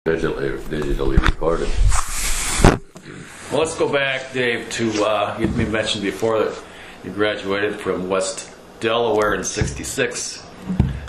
digitally recorded. Well, let's go back, Dave, to you mentioned before that you graduated from West Delaware in '66,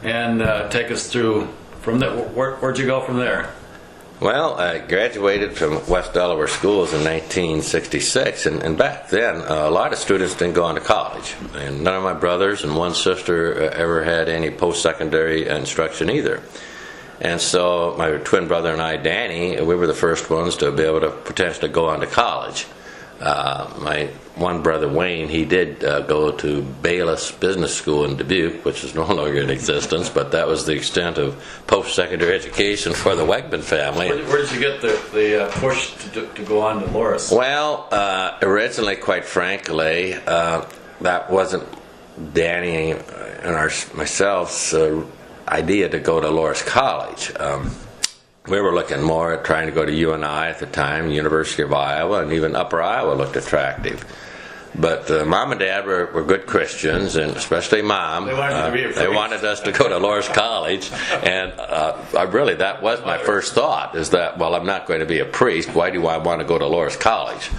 and take us through from there. Where'd you go from there? Well, I graduated from West Delaware schools in 1966, and back then a lot of students didn't go on to college, and none of my brothers and one sister ever had any post-secondary instruction either. And so my twin brother and I, Danny, we were the first ones to be able to potentially go on to college. My one brother, Wayne, he did go to Bayless Business School in Dubuque, which is no longer in existence, but that was the extent of post-secondary education for the Wegmann family. Where did you get the push to go on to Loras? Well, originally, quite frankly, that wasn't Danny and myself's idea to go to Loras College. We were looking more at trying to go to UNI at the time, University of Iowa, and even Upper Iowa looked attractive. But Mom and Dad were good Christians, and especially Mom. They wanted us to go to Loras College, and that was my first thought, is that, well, I'm not going to be a priest. Why do I want to go to Loras College?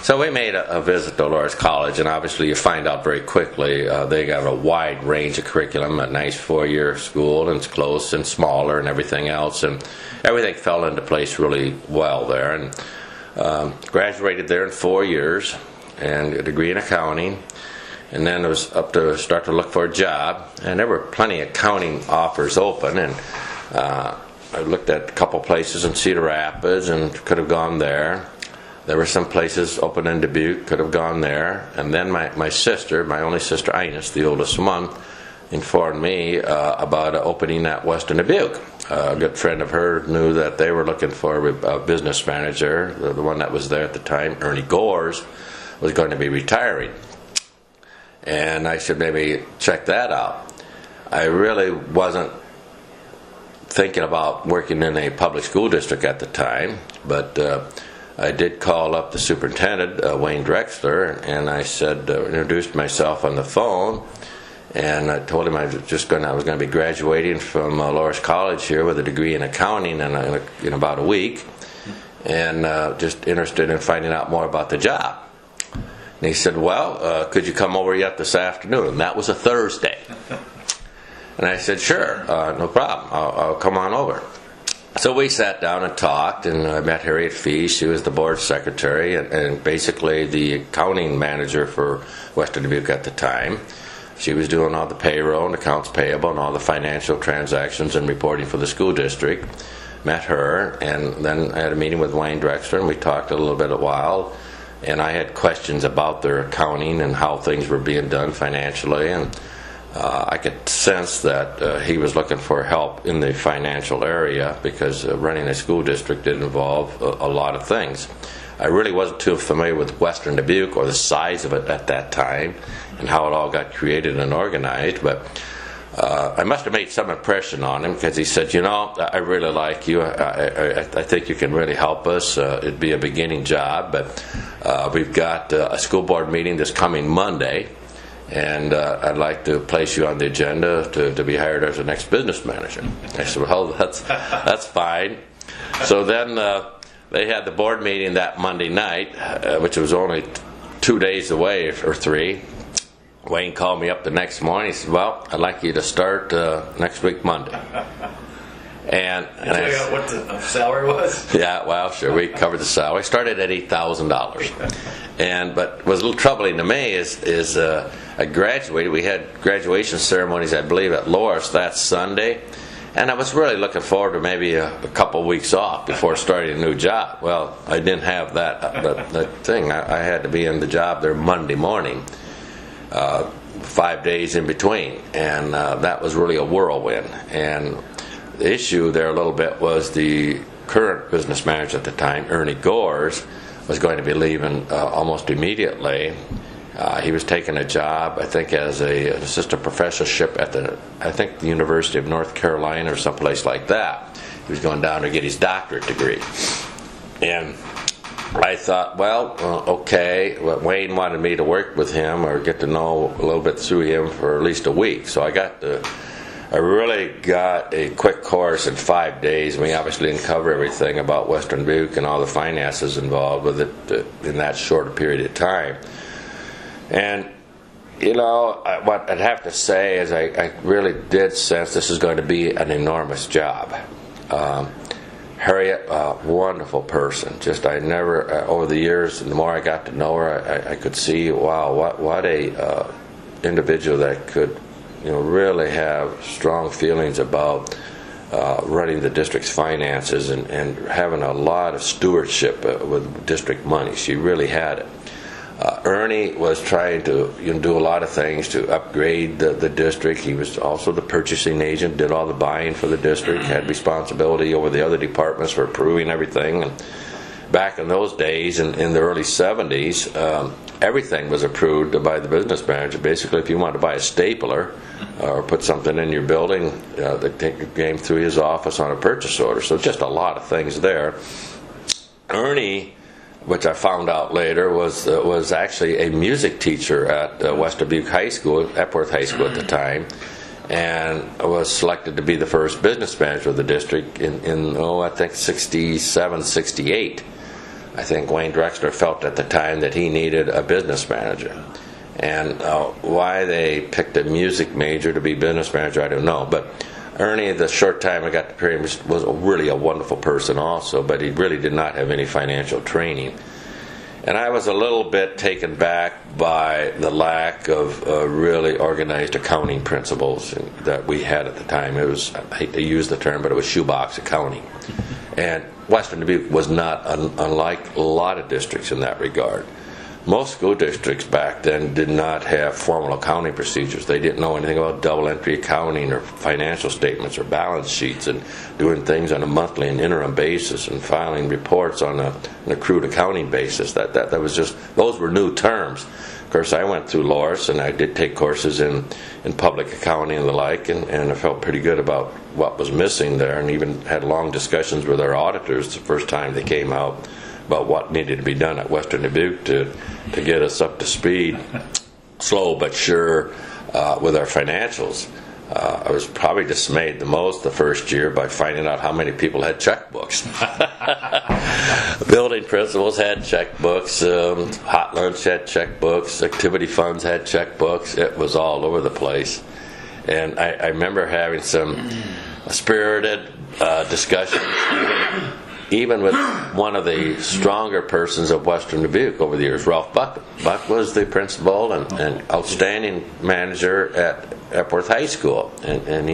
So we made a visit to Loras College, and obviously you find out very quickly they got a wide range of curriculum, a nice four-year school, and it's close and smaller and everything else, and everything fell into place really well there. And graduated there in 4 years, and a degree in accounting, and then it was up to start to look for a job, and there were plenty of accounting offers open, and I looked at a couple places in Cedar Rapids and could have gone there. There were some places open in Dubuque, could have gone there. And then my sister, my only sister Ines, the oldest one, informed me about an opening at Western Dubuque. A good friend of hers knew that they were looking for a business manager. The one that was there at the time, Ernie Gores, was going to be retiring. And I should maybe check that out. I really wasn't thinking about working in a public school district at the time, but I did call up the superintendent, Wayne Drexler, and I said, introduced myself on the phone, and I told him I was going to be graduating from Loras College here with a degree in accounting in about a week, and just interested in finding out more about the job. And he said, well, could you come over yet this afternoon? And that was a Thursday. And I said, sure, no problem, I'll come on over. So we sat down and talked, and I met Harriet Fee. She was the board secretary and basically the accounting manager for Western Dubuque at the time. She was doing all the payroll and accounts payable and all the financial transactions and reporting for the school district. Met her, and then I had a meeting with Wayne Drexler, and we talked a little bit a while. And I had questions about their accounting and how things were being done financially, and I could sense that he was looking for help in the financial area, because running a school district did involve a lot of things. I really wasn't too familiar with Western Dubuque or the size of it at that time and how it all got created and organized, but I must have made some impression on him, because he said, you know, I really like you. I think you can really help us. It'd be a beginning job, but we've got a school board meeting this coming Monday, and I'd like to place you on the agenda to be hired as the next business manager. I said, well, that's fine. So then they had the board meeting that Monday night, which was only 2 days away, or 3. Wayne called me up the next morning. He said, well, I'd like you to start next week, Monday. And I forgot what the salary was? Yeah, well, sure, we covered the salary. Started at $8,000. But what was a little troubling to me is I graduated. We had graduation ceremonies, I believe, at Loras that Sunday. And I was really looking forward to maybe a couple weeks off before starting a new job. Well, I didn't have that thing. I had to be in the job there Monday morning. 5 days in between, and that was really a whirlwind. And the issue there a little bit was the current business manager at the time, Ernie Gores, was going to be leaving almost immediately. He was taking a job, I think, as an assistant professorship at the University of North Carolina or someplace like that. He was going down to get his doctorate degree. And I thought, well, okay, Wayne wanted me to work with him or get to know a little bit through him for at least a week. So I got to I really got a quick course in 5 days. We obviously didn't cover everything about Western Dubuque and all the finances involved with it in that short period of time. And, you know, what I'd have to say is I really did sense this is going to be an enormous job. Harriet, a wonderful person. Just I never, over the years, the more I got to know her, I could see, wow, what a individual that could, you know, really have strong feelings about running the district's finances and having a lot of stewardship with district money. She really had it. Ernie was trying to do a lot of things to upgrade the district. He was also the purchasing agent, did all the buying for the district, had responsibility over the other departments for approving everything. And back in those days, in the early 70s, everything was approved by the business manager. Basically, if you wanted to buy a stapler or put something in your building, they came through his office on a purchase order. So just a lot of things there. Ernie, which I found out later, was actually a music teacher at West Dubuque High School, Epworth High School at the time, and was selected to be the first business manager of the district in I think 67, 68. I think Wayne Drexler felt at the time that he needed a business manager. And why they picked a music major to be business manager, I don't know. But Ernie, the short time I got to hear him, was really a wonderful person also, but he really did not have any financial training. And I was a little bit taken back by the lack of really organized accounting principles that we had at the time. It was, I hate to use the term, but it was shoebox accounting. And Western Dubuque was not unlike a lot of districts in that regard. Most school districts back then did not have formal accounting procedures. They didn't know anything about double entry accounting or financial statements or balance sheets and doing things on a monthly and interim basis and filing reports on an accrued accounting basis. That was just, those were new terms. Of course, I went through Loris and I did take courses in public accounting and the like, and I felt pretty good about what was missing there, and even had long discussions with our auditors the first time they came out about what needed to be done at Western Dubuque to get us up to speed, slow but sure, with our financials. I was probably dismayed the most the first year by finding out how many people had checkbooks. Building principals had checkbooks, Hot Lunch had checkbooks, activity funds had checkbooks. It was all over the place. And I remember having some spirited discussions, even with one of the stronger persons of Western Dubuque over the years, Ralph Buck. Buck was the principal and outstanding manager at Epworth High School, and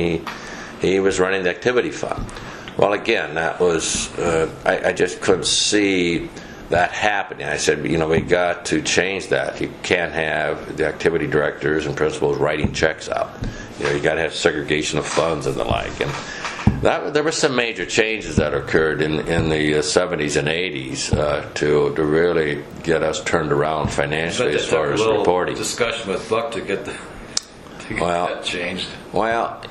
he was running the activity fund. Well, again, that was I just couldn't see that happening. I said, we got to change that. You can't have the activity directors and principals writing checks out. You got to have segregation of funds and the like. And there were some major changes that occurred in the 70s and 80s to really get us turned around financially as far as reporting. Discussion with Buck to get that changed. Well,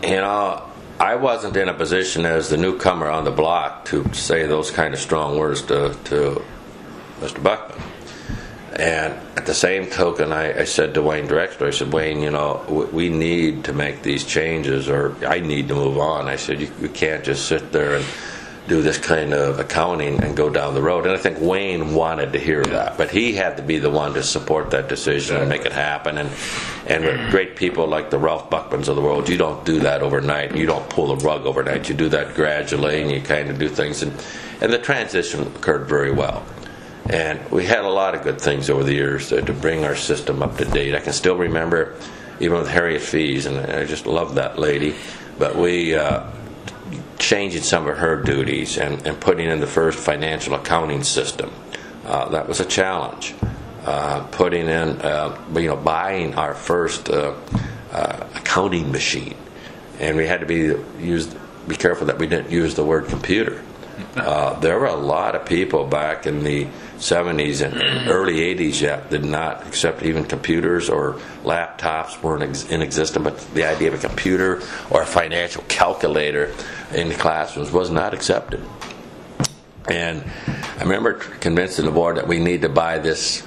I wasn't in a position as the newcomer on the block to say those kind of strong words to Mr. Buckman. And at the same token, I said to Wayne Drexler, I said, Wayne, we need to make these changes, or I need to move on. I said, you can't just sit there and do this kind of accounting and go down the road. And I think Wayne wanted to hear that, but he had to be the one to support that decision and make it happen. And with great people like the Ralph Buckmans of the world, you don't do that overnight. You don't pull the rug overnight. You do that gradually, and you kind of do things. And the transition occurred very well. And we had a lot of good things over the years to bring our system up to date. I can still remember, even with Harriet Fees, and I just love that lady, but we changing some of her duties and putting in the first financial accounting system. That was a challenge. Putting in, buying our first accounting machine, and we had to be careful that we didn't use the word computer. There were a lot of people back in the 70s and early 80s yet did not accept even computers, or laptops weren't in existence, but the idea of a computer or a financial calculator in the classrooms was not accepted. And I remember convincing the board that we need to buy this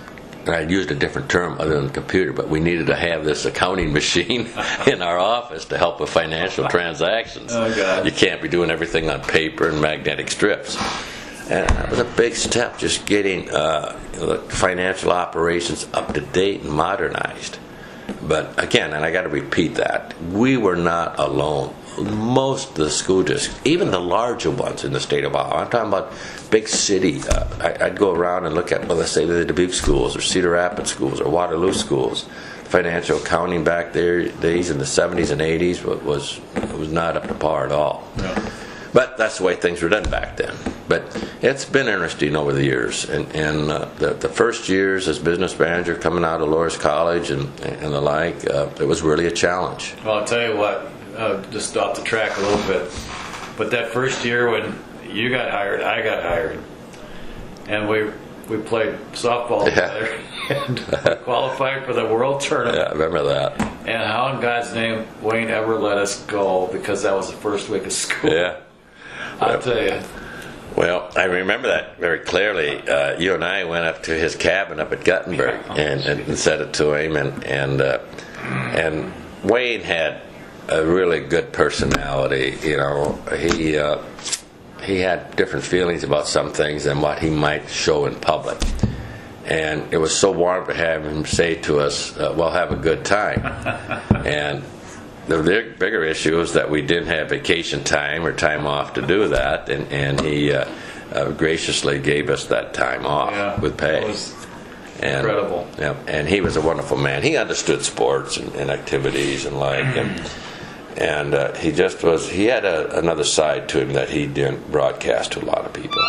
and I used a different term other than computer, but we needed to have this accounting machine in our office to help with financial transactions. Oh, God. You can't be doing everything on paper and magnetic strips. And that was a big step, just getting the financial operations up to date and modernized. But again, and I got to repeat that, we were not alone. Most of the school districts, even the larger ones in the state of Iowa, I'm talking about big city. I'd go around and look at, well, let's say the Dubuque schools or Cedar Rapids schools or Waterloo schools. Financial accounting back there, days in the 70s and 80s was not up to par at all. Yeah. But that's the way things were done back then. But it's been interesting over the years. And the first years as business manager coming out of Loras College and the like, it was really a challenge. Well, I'll tell you what, just off the track a little bit, but that first year when you got hired, I got hired, and we played softball together and we qualified for the World Tournament. Yeah, I remember that. And how in God's name Wayne ever let us go, because that was the first week of school. Yeah. I'll tell you. Well, I remember that very clearly. You and I went up to his cabin up at Guttenberg and said it to him, and Wayne had a really good personality. You know, he had different feelings about some things than what he might show in public. And it was so warm to have him say to us, "Well, have a good time." And the bigger issue is that we didn't have vacation time or time off to do that, and he graciously gave us that time off with pay. It was incredible. Yeah, and he was a wonderful man. He understood sports and activities and like, and he just was. He had another side to him that he didn't broadcast to a lot of people.